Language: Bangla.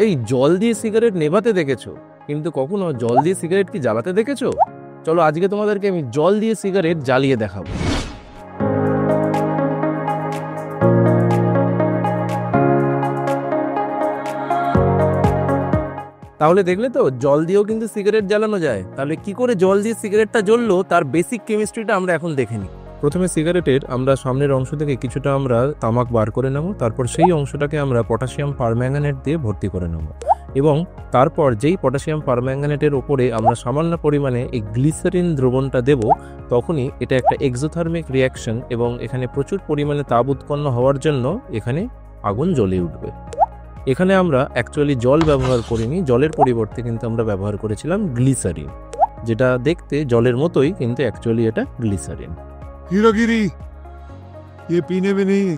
এই জল দিয়ে সিগারেট নেভাতে দেখেছো, কিন্তু কখনো জল দিয়ে সিগারেট কি জ্বালাতে দেখেছো? চলো আজকে তোমাদেরকে আমি জল দিয়ে সিগারেট জ্বালিয়ে দেখাবো। তাহলে দেখলে তো জল দিয়েও কিন্তু সিগারেট জ্বালানো যায়। তাহলে কি করে জল দিয়ে সিগারেটটা জ্বললো তার বেসিক কেমিস্ট্রিটা আমরা এখন দেখে নিই। প্রথমে সিগারেটের আমরা সামনের অংশ থেকে কিছুটা আমরা তামাক বার করে নেব, তারপর সেই অংশটাকে আমরা পটাশিয়াম পারম্যাঙ্গানেট দিয়ে ভর্তি করে নেব এবং তারপর যেই পটাশিয়াম পারম্যাঙ্গানেটের ওপরে আমরা সামান্য পরিমাণে এই গ্লিসারিন দ্রবণটা দেব, তখনই এটা একটা এক্সোথার্মিক রিয়াকশন এবং এখানে প্রচুর পরিমাণে তাপ উৎপন্ন হওয়ার জন্য এখানে আগুন জ্বলে উঠবে। এখানে আমরা অ্যাকচুয়ালি জল ব্যবহার করিনি, জলের পরিবর্তে কিন্তু আমরা ব্যবহার করেছিলাম গ্লিসারিন, যেটা দেখতে জলের মতোই কিন্তু অ্যাকচুয়ালি এটা গ্লিসারিন। हीरोगिरी ये पीने में नहीं है।